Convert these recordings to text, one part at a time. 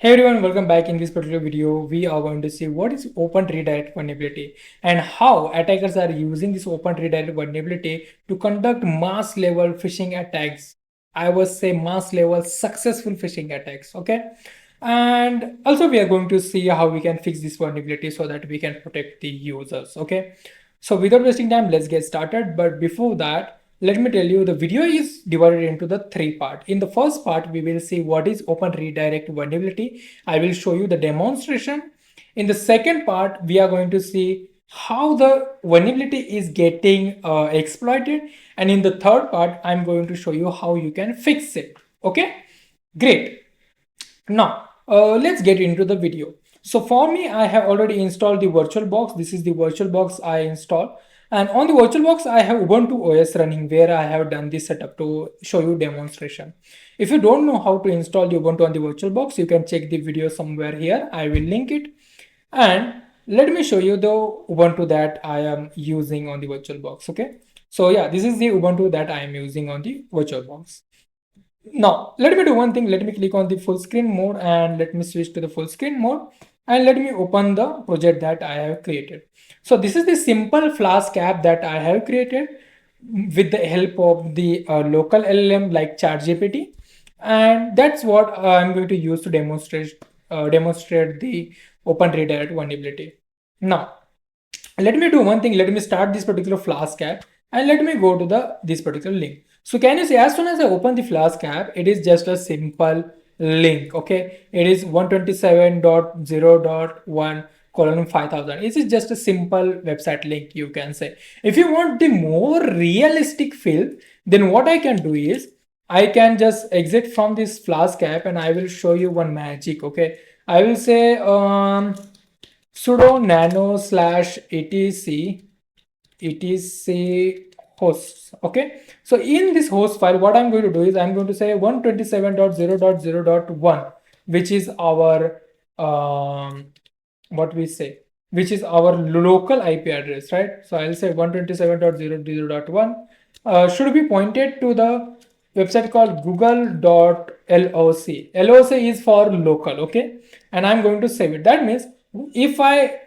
Hey everyone, welcome back. In this particular video, we are going to see what is OpenRedirect vulnerability and how attackers are using this OpenRedirect vulnerability to conduct mass level phishing attacks. I would say mass level successful phishing attacks. Okay. And also we are going to see how we can fix this vulnerability so that we can protect the users. Okay. So without wasting time, let's get started. But before that, let me tell you the video is divided into the three parts. In the first part, we will see what is Open Redirect vulnerability. I will show you the demonstration. In the second part, we are going to see how the vulnerability is getting exploited. And in the third part, I'm going to show you how you can fix it. Okay, great. Now, let's get into the video. So for me, I have already installed the VirtualBox. This is the VirtualBox I installed. And on the VirtualBox, I have Ubuntu OS running where I have done this setup to show you demonstration. If you don't know how to install the Ubuntu on the VirtualBox, you can check the video somewhere here. I will link it. And let me show you the Ubuntu that I am using on the VirtualBox. Okay. So yeah, this is the Ubuntu that I am using on the VirtualBox. Now, let me do one thing. Let me click on the full screen mode and let me switch to the full screen mode and let me open the project that I have created. So this is the simple Flask app that I have created with the help of the local LLM like ChatGPT. And that's what I'm going to use to demonstrate the Open Redirect vulnerability. Now, let me do one thing. Let me start this particular Flask app and let me go to this particular link. So can you see, as soon as I open the Flask app, it is just a simple link. Okay, it is 127.0.1 colon 5000. It is just a simple website link, you can say. If you want the more realistic feel, then what I can do is I can just exit from this Flask app and I will show you one magic. Okay, I will say sudo nano slash etc hosts. Okay, so in this host file, what I'm going to do is I'm going to say 127.0.0.1, which is our what we say, which is our local IP address, right? So I'll say 127.0.0.1 should be pointed to the website called google.loc. Loc is for local. Okay, and I'm going to save it. That means if I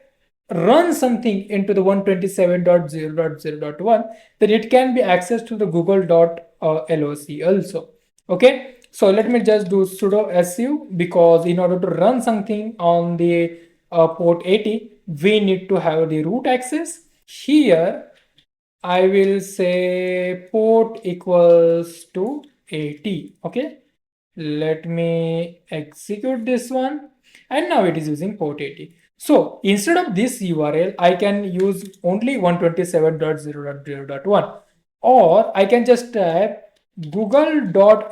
run something into the 127.0.0.1, then it can be accessed to the google.loc also. Okay, so let me just do sudo su, because in order to run something on the port 80, we need to have the root access. Here I will say port equals to 80. Okay, let me execute this one, and now it is using port 80. So instead of this URL, I can use only 127.0.0.1, or I can just type google.loc.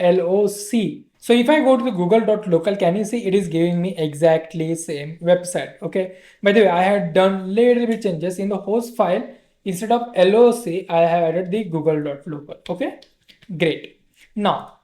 So if I go to the google.local, can you see it is giving me exactly same website? Okay. By the way, I had done little bit changes in the host file. Instead of loc, I have added the google.local. Okay, great. Now,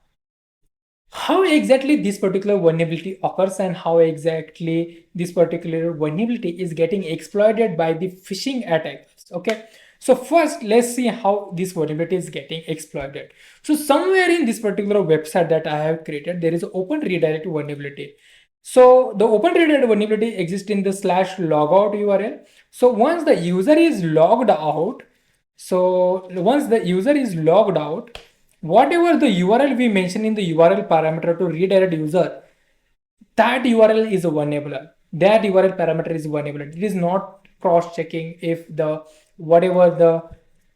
how exactly this particular vulnerability occurs and how exactly this particular vulnerability is getting exploited by the phishing attackers. Okay, so first let's see how this vulnerability is getting exploited. So somewhere in this particular website that I have created, there is an open redirect vulnerability. So the open redirect vulnerability exists in the /logout URL. So once the user is logged out, whatever the URL we mention in the URL parameter to redirect user, that URL is vulnerable. That URL parameter is vulnerable. It is not cross-checking if the whatever the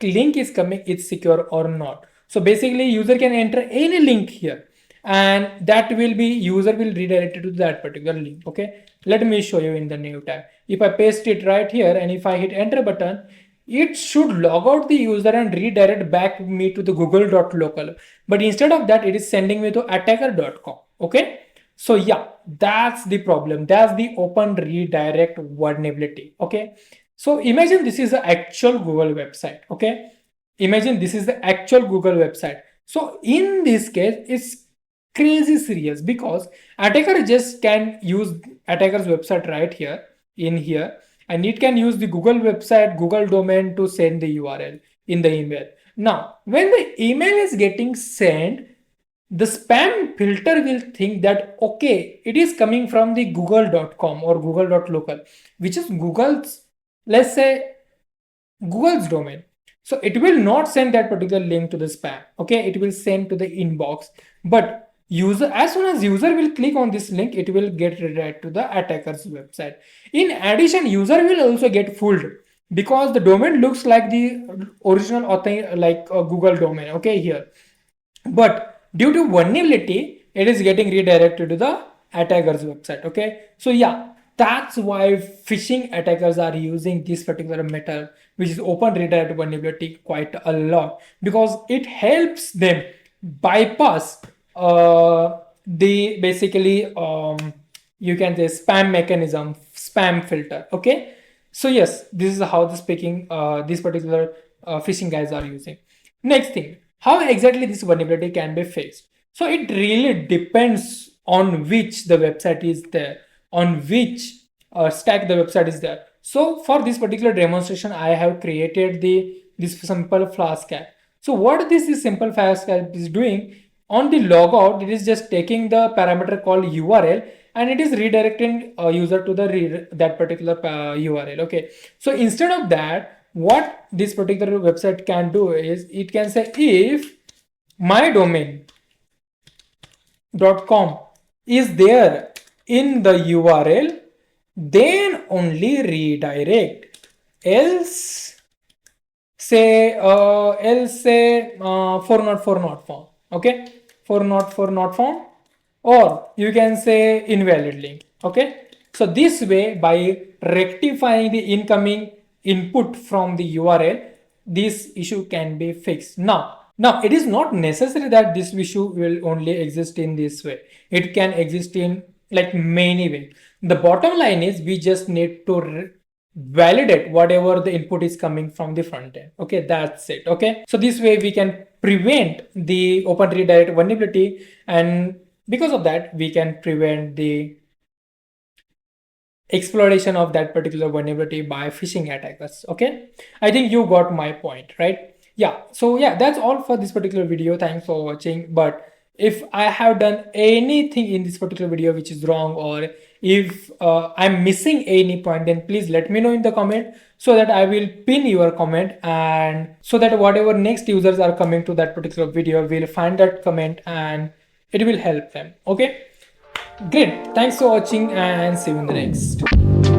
link is coming, it's secure or not. So basically, user can enter any link here, and that will be user will redirect it to that particular link. Okay, let me show you in the new tab. If I paste it right here and if I hit enter button, it should log out the user and redirect back me to the google.local, but instead of that, it is sending me to attacker.com. Okay, so yeah, that's the problem. That's the open redirect vulnerability. Okay, so imagine this is the actual Google website. Okay, imagine this is the actual Google website. So in this case, it's crazy serious, because attacker just can use attacker's website right here in here, and it can use the Google website, Google domain to send the URL in the email. Now, when the email is getting sent, the spam filter will think that, okay, it is coming from the google.com or google.local, which is Google's, let's say, Google's domain. So it will not send that particular link to the spam. Okay, it will send to the inbox. But user, as soon as user will click on this link, it will get redirected to the attacker's website. In addition, user will also get fooled because the domain looks like the original author, like a Google domain. Okay, here, but due to vulnerability, it is getting redirected to the attacker's website. Okay, so yeah, that's why phishing attackers are using this particular method, which is open redirect vulnerability, quite a lot, because it helps them bypass the basically you can say spam mechanism, spam filter. Okay, so yes, this is how the speaking these particular phishing guys are using. Next thing, how exactly this vulnerability can be fixed? So it really depends on which the website is there, on which stack the website is there. So for this particular demonstration, I have created this simple Flask app. So what this simple Flask app is doing, on the logout, it is just taking the parameter called URL and it is redirecting a user to the that particular URL. Okay, so instead of that, what this particular website can do is it can say, if my domain.com is there in the URL, then only redirect. Else say 404 not found. Okay, 404 not found, or you can say invalid link. Okay, so this way, by rectifying the incoming input from the URL, this issue can be fixed. Now it is not necessary that this issue will only exist in this way. It can exist in like many ways. The bottom line is we just need to validate whatever the input is coming from the front end. Okay, that's it. Okay, so this way we can prevent the open redirect vulnerability, and because of that we can prevent the exploration of that particular vulnerability by phishing attackers. Okay, I think you got my point, right? Yeah, so yeah, that's all for this particular video. Thanks for watching. But if I have done anything in this particular video which is wrong, or if I'm missing any point, then please let me know in the comment, so that I will pin your comment, and so that whatever next users are coming to that particular video will find that comment and it will help them. Okay, great, thanks for watching and see you in the next.